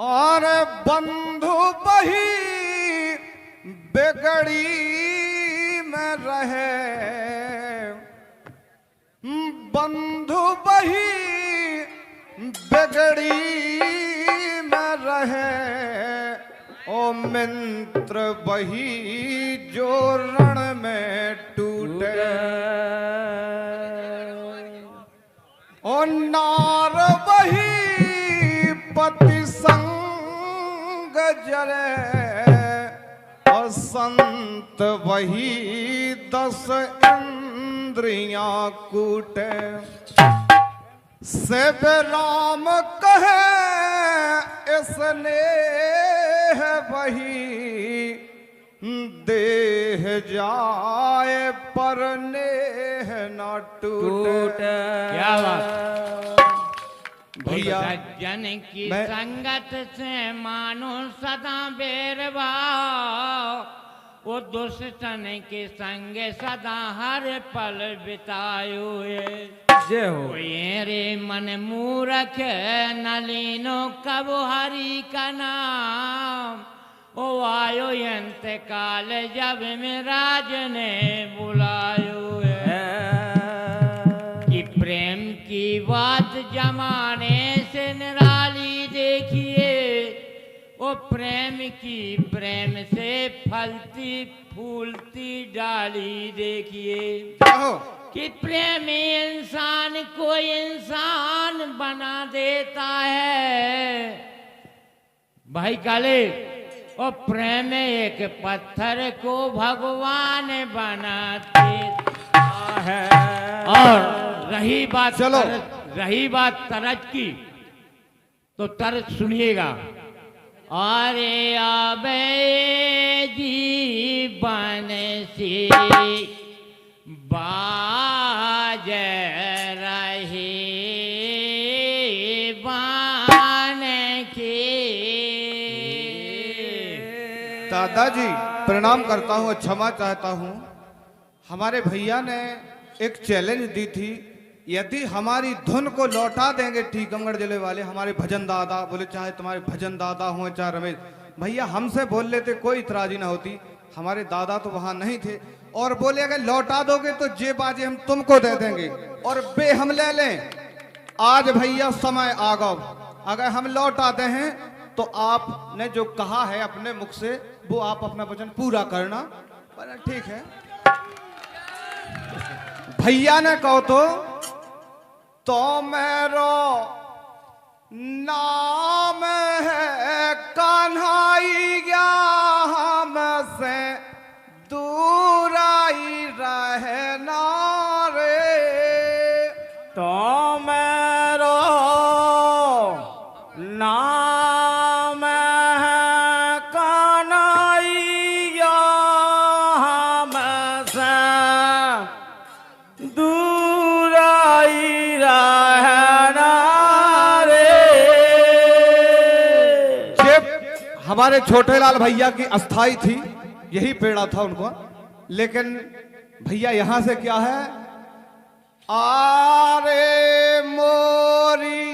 और बंधु बही बेगड़ी में रहे, बंधु बही बेगड़ी में रहे, ओ मित्र बही जो रण में टूटे, ओ नार बही पति संग जरे, और संत वही 10 इंद्रियां कूटे। सेब राम कहे इसने है वही, देह जाए पर नेह न टूटे। क्या बात भैया, सज्जन की संगत से मानो सदा बेरभाव, वो दुष्टन के संग सदा हर पल बितायो जय हो। ये रे मन मूरख नलीनो कब हरि का नाम, ओ आयो अंत काल जब में राज ने बुलायो कि प्रेम की बात जमाने से निराली देखिए, ओ प्रेम की प्रेम से फलती फूलती डाली देखिए, कि प्रेम इंसान को इंसान बना देता है। भाई काले, ओ प्रेम एक पत्थर को भगवान बना देता है। और रही बात तरज की, तो तरज सुनिएगा। अरे आबे जीवन से बाज रहे बान के। दादाजी प्रणाम करता हूँ, क्षमा चाहता हूँ। हमारे भैया ने एक चैलेंज दी थी, यदि हमारी धुन को लौटा देंगे टीकमगढ़ जिले वाले, हमारे भजन दादा बोले, चाहे तुम्हारे भजन दादा हो चाहे रमेश भैया, हमसे बोल लेते कोई इतराजी ना होती। हमारे दादा तो वहां नहीं थे, और बोले अगर लौटा दोगे तो जे बाजे हम तुमको दे देंगे और बे हम ले लें। आज भैया समय आ गया, अगर हम लौटाते हैं तो आपने जो कहा है अपने मुख से वो आप अपना वचन पूरा करना। ठीक है भैया ने कहो तो मेरो नाम है कन्हैया, हमसे दूर आई रहना रे, तो मेरो नाम है कन्हैया, हमसे दूर आई रहना रे। हमारे छोटे लाल भैया की अस्थाई थी, यही पेड़ा था उनको, लेकिन भैया यहां से क्या है, आरे मोरी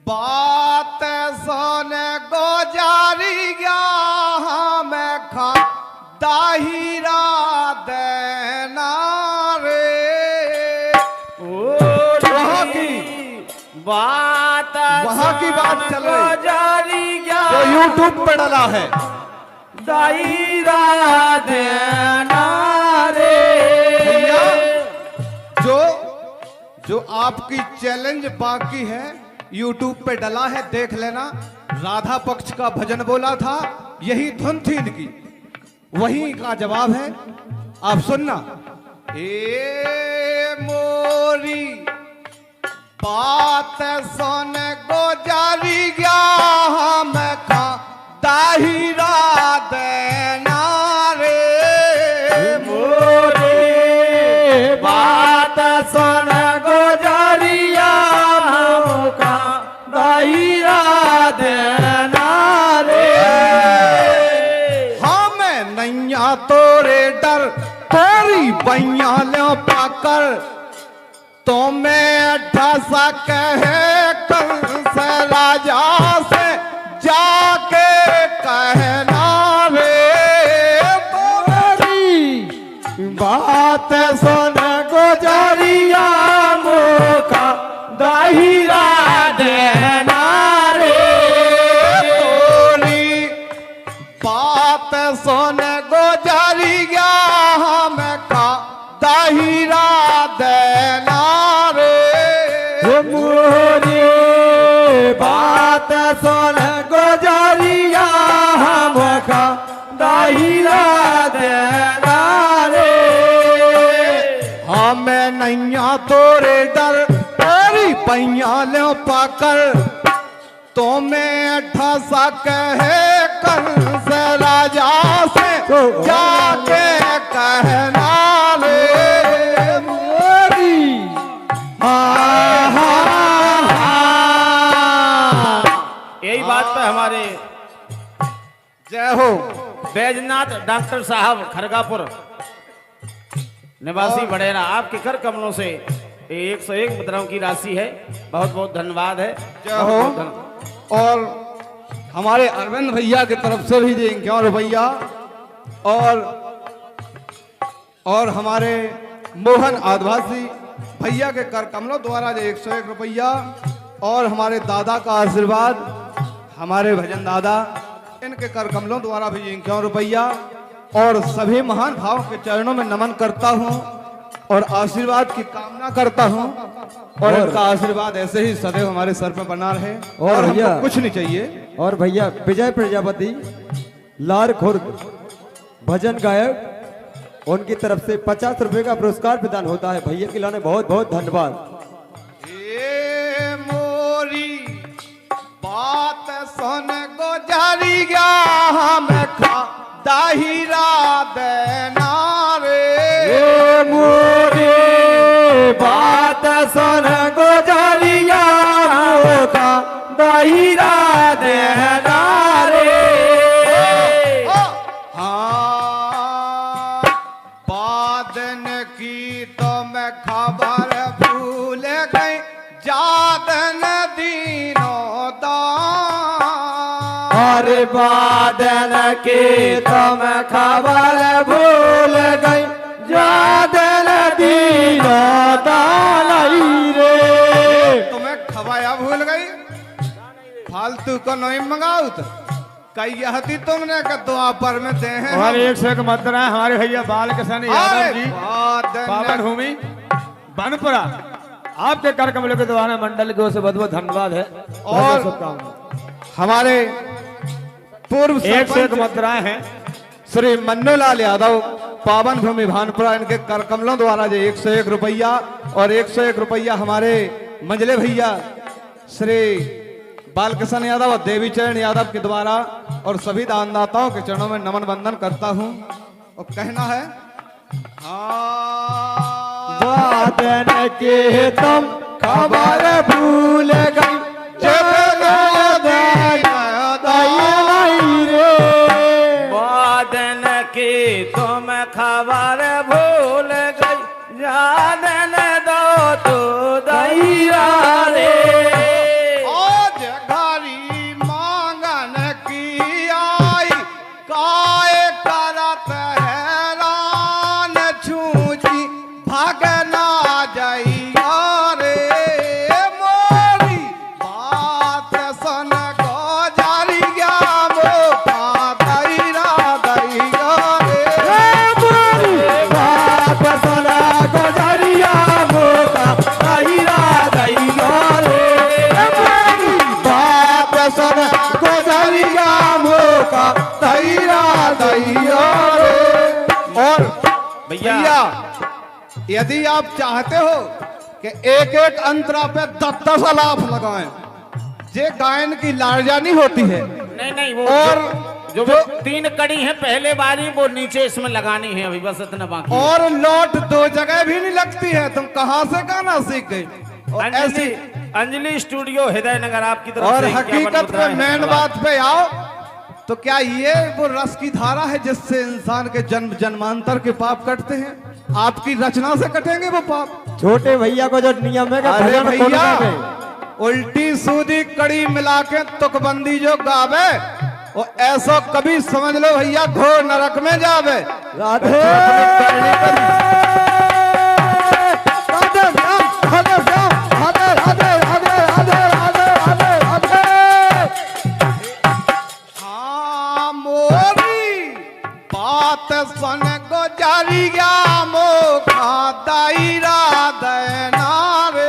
बात सोने गोजारी गया, हमें खा दाहिरा देना रे। वहां की बात चल रही जो यूट्यूब पे डला है, दाहिरा देना रे। जो आपकी चैलेंज बाकी है यूट्यूब पे डला है, देख लेना। राधा पक्ष का भजन बोला था, यही धुन थी इनकी, वही का जवाब है, आप सुनना। ए मोरी बात सुन गोजारी गया, हम खा दाहिरा देना रे। मोरी बात सुन गोजारिया, हमका दाहिरा देना रे। हमें नैया तोरे डर तोरी बैया ले पाकर, तो मैं ढसा कहे कंस राजा से दाहिरा देना रे। मोरी बात सुन गुजरिया हमका दाहिरा देना रे। हमें नैया तोरे डर तेरी पैया ले पाकर तो मैं ठसा कहे कर से राजा से जाके कहना रे। मोरी यही बात पे हमारे जय हो। बैजनाथ डॉक्टर साहब खरगापुर निवासी बड़ेरा आपके कर कमलों से 101 मुद्राओं की राशि है। बहुत बहुत धन्यवाद है। जय हो। और हमारे अरविंद भैया की तरफ से भी देंगे और भैया और हमारे मोहन आदिवासी भैया के कर कमलों द्वारा 101 रुपया और हमारे दादा का आशीर्वाद हमारे भजन दादा इनके कर कमलों द्वारा भी 51 रुपया और सभी महान भावों के चरणों में नमन करता हूँ और आशीर्वाद की कामना करता हूँ और इनका आशीर्वाद ऐसे ही सदैव हमारे सर पे बना रहे और भैया हमको कुछ नहीं चाहिए। और भैया विजय प्रजापति लार खुर्द भजन गायक उनकी तरफ से 50 रुपए का पुरस्कार प्रदान होता है। भैया के लाने बहुत बहुत धन्यवाद। ये मोरी बात सुन गुजरी गया हम खा दाहिरा देना रे। मोरी बात सुन गुजरिया होता दाहिरा देना रे। हाँ बादन की तो मैं खबर भूल गई जादन दीनों दान। अरे बादल के तुम खबर भूल गई जादल दीनो दालाई रे। तुम्हें खवाया भूल गई फालतू को नहीं मंगाओ तो कई हती तुमने के द्वापर में दे हैं और 101 मुद्रा हमारे भैया बालकृष्ण यादव जी पावन भूमि बनपुरा आपके कर कमलों के द्वारा मंडल की ओर से बहुत बहुत धन्यवाद है और हमारे पूर्व 101 मुद्राएं हैं श्री मन्नूलाल यादव पावन भूमि भानपुरा इनके कर कमलों द्वारा जो 101 रुपया और 101 रुपया हमारे मंजले भैया श्री बालकृष्ण यादव और देवी चरण यादव के द्वारा और सभी दानदाताओं के चरणों में नमन वंदन करता हूं और कहना है बादल के तुम खबर भूल गई बादल की तुम खबर भूल गई जादन दो तो दाहिरा रे। आज घरी मांगन की आई काय करत हैरान छूची भागना जाइया रे। मोरी बात सुन गुजरी गया मोका दैरा दैया रे। बात सुन गुजरिया मोका दाहिरा दैया रे। बात सुन गुजरिया मोका दैरा दैया रे। और भैया यदि आप चाहते हो कि एक एक अंतरा पे 10-10 लाभ लगाएं, ये गायन की लारजानी होती है। नहीं वो और जो 3 कड़ी है पहले बारी वो नीचे इसमें लगानी है अभी बस इतना बाकी है। और लौट 2 जगह भी नहीं लगती है। तुम कहां से गाना सीख गई? और ऐसी अंजलि स्टूडियो हृदयनगर आपकी तरफ और से 51 हकीकत मुद्राएं में हैं। मेन बात पे आओ तो क्या ये वो रस की धारा है जिससे इंसान के जन्म जन्मांतर के पाप कटते हैं? आपकी रचना से कटेंगे वो पाप? छोटे भैया को जो नियम है कि अरे भजन भैया सुनने में उल्टी सूदी कड़ी मिला के तुकबंदी जो गावे वो ऐसा कभी समझ लो भैया घोर नरक में जावे। राधे हाँ मोरी बात सुन गुजरी गया मोखा दायरा देना रे।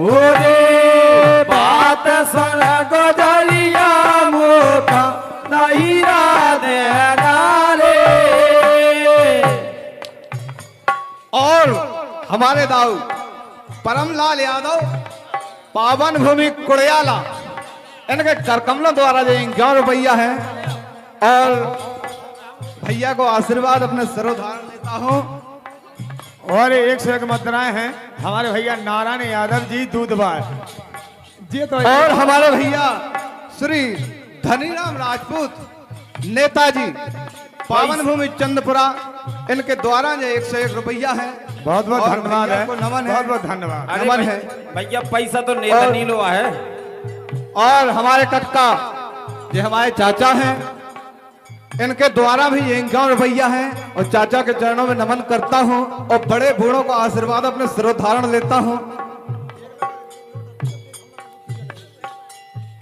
ओरे बात सुन गोजरिया मोका दायरा देना रे। और हमारे दाऊ परमलाल यादव पावन भूमि कुड़ियाला इनके करकमलों द्वारा जो 51 रुपया है और भैया को आशीर्वाद अपने सरोधारण देता हूँ। और 101 मुद्राएं हैं हमारे भैया नारायण यादव जी दूधबार जी। तो और हमारे भैया श्री धनीराम राजपूत नेताजी पावन भूमि चंदपुरा इनके द्वारा जो 101 रुपया है। बहुत बहुत और धन्यवाद भैया है, को नमन है। बहुत बहुत धन्यवाद। अरे नमन है। भैया पैसा तो नेता और- नीलोआ है। और हमारे कटका ये हमारे चाचा हैं इनके द्वारा भी 51 रुपया है और चाचा के चरणों में नमन करता हूँ और बड़े बूढ़ों को आशीर्वाद अपने सिरोधारण लेता हूँ।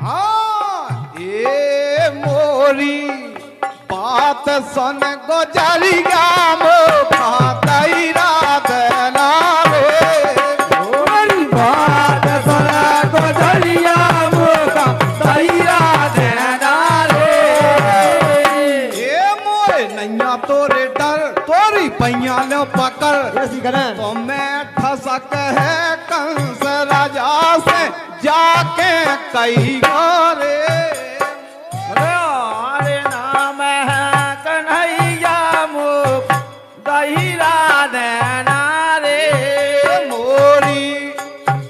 हाँ ये मोरी बात सुन गोजरिया मोका दायरा देना रे। बात सुन गोजरिया मोका दायरा देना रे। ये मोरे नैया तोरे डर तोरी पैया लो पकड़ ऐसी करें तो मैं ठसक है कंस राजा से जाके कई गोरे। अरे नाम है कन्हैया मुख दहीरा देना रे। मोरी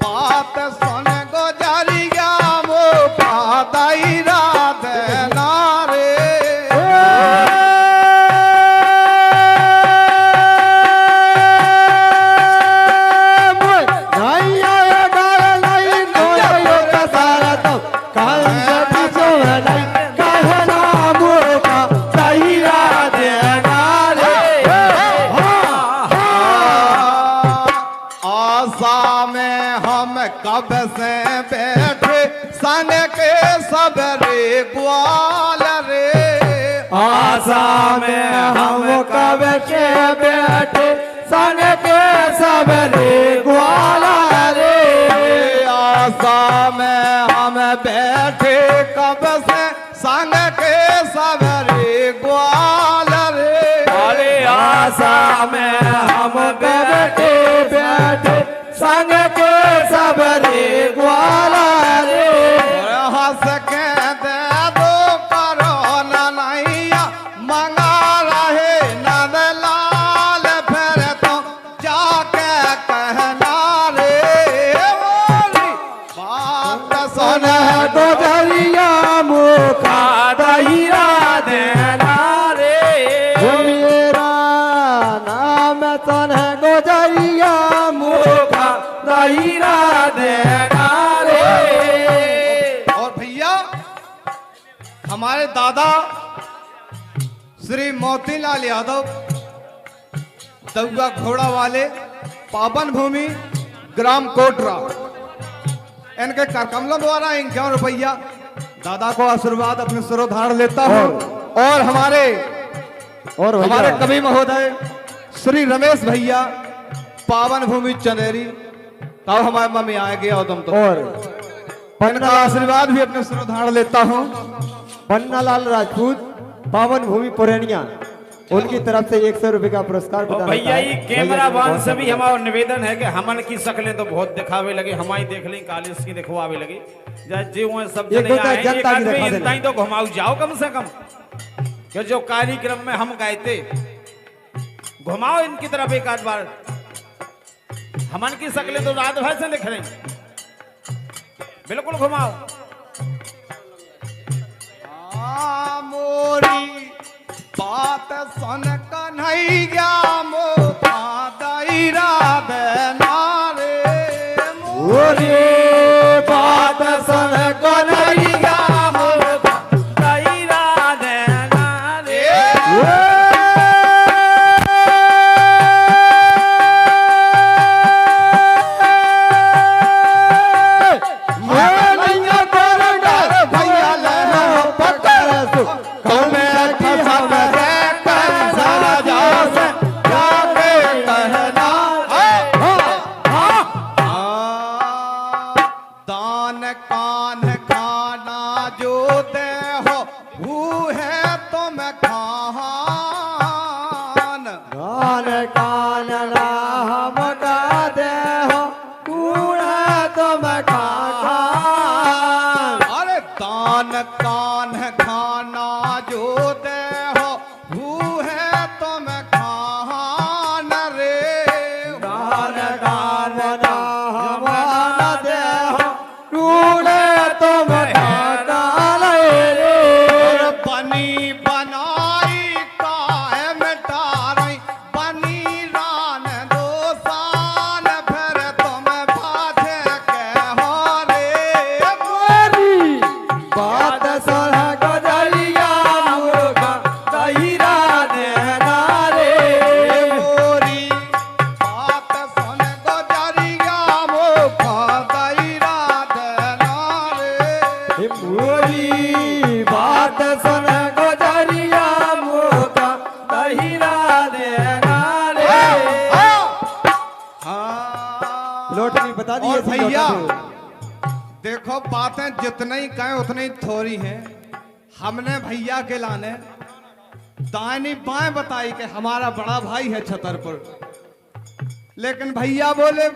बात सुन गोजरिया मोका दायरा देना रे। आशा में हम कब से बैठे सन के सब रे ग्वाल रे। आशा में हम कब के बैठे सन के सब रे ग्वाला रे। आशा में हम बैठे कब से संग के सब रे ग्वाल रे। अरे आशा में हम बैठे बैठे संग के सब रे ग्वाला रे। हंस के दे दो करो नैया मंगा रहे नंद लाल फिर तो जाके कहना रे। बोली बात सुन गोजरिया मुखा दायरा देना रे। मेरा नाम सन गोजरिया मुखा दायरा देना रे। और भैया हमारे दादा श्री मोतीलाल यादव दउआ घोड़ा वाले पावन भूमि ग्राम कोटरा इनके करकमलों द्वारा 51 रुपया दादा को आशीर्वाद अपने सिरोधारण लेता हूँ। और हमारे हमारे कवि महोदय श्री रमेश भैया पावन भूमि चंदेरी तब हमारे मम्मी आएंगे और तुम तो और इनका आशीर्वाद भी अपने सिरोधारण लेता हूँ। पन्नालाल राजपूत पावन भूमि पुरैनिया उनकी तरफ से 100 रुपए का पुरस्कार और प्रदान भैया होता है। ये कैमरा भैया वान बहुत से भी धन्यवाद। हमारा निवेदन है कि हमन की शक्लें तो बहुत दिखावे लगे, हमारी देख ली कालिस की दिखवावे लगे। जी हुए सब एक जने दो तो आए, एक जनता की आदमी दिखा इतना देना। ही तो घुमाऊ जाओ कम से कम कि जो कार्यक्रम में हम गए थे घुमाओ इनकी तरफ एक आध बार। हमन की शक्लें तो रात भर से दिख रही, बिल्कुल घुमाओ। मोरी बात सुन कन्हैया मोका दायरा देना रे। ओरे बात सुन कन्हैया मोका दायरा देना रे। नैया तोरे डर भैया ले पकड़ सु तुम्हें ठसक है कंस राजा से जाके कहना जो दे हो वो है तुम खान। कान कान राम का दे हो कूड़ तुम खान। अरे दान कान खाना जो दे हो वो है तुम खान रे। कान कान राम का दे हो कूड़ तुम खान रे। बनी बनाई काहे मिटारई बनी रान दो साल फिर तुम बाजे के हो रे। मोरी बात सुन गजरिया मुर्गा दहिरा देना रे। मोरी बात सुन गुजरिया मुखा दैरा देना रे। मोरी बात सुन गजरिया मुर्गा दहिरा देना रे। हाँ। लोटनी बता दिए और थी भैया लोटनी। देखो बातें जितनी ही कहें उतनी ही थोड़ी हैं। हमने भैया के लाने दाहिनी बाएं बताई कि हमारा बड़ा भाई है छतरपुर, लेकिन भैया बोले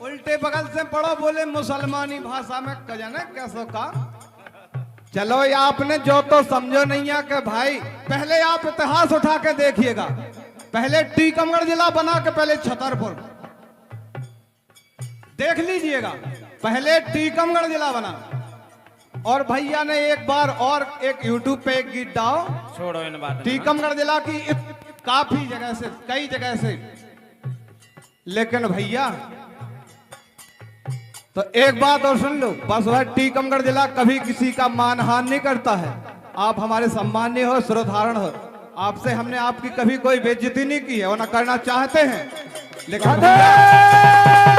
उल्टे बगल से पढ़ो, बोले मुसलमानी भाषा में कजने कैसो का। चलो ये आपने जो तो समझो नहीं है कि भाई पहले आप इतिहास उठा के देखिएगा। पहले टीकमगढ़ जिला बना के पहले छतरपुर देख लीजिएगा। पहले टीकमगढ़ जिला बना और भैया ने एक बार और एक YouTube पे एक गीत डालो, छोड़ो इन बात टीकमगढ़ जिला की काफी जगह से, कई जगह से। लेकिन भैया तो एक बात और सुन लो, बस वह टीकमगढ़ जिला कभी किसी का मानहानि नहीं करता है। आप हमारे सम्मान्य हो, श्रोधारण हो, आपसे हमने आपकी कभी कोई बेइज्जती नहीं की है और ना करना चाहते हैं। लेकिन भैया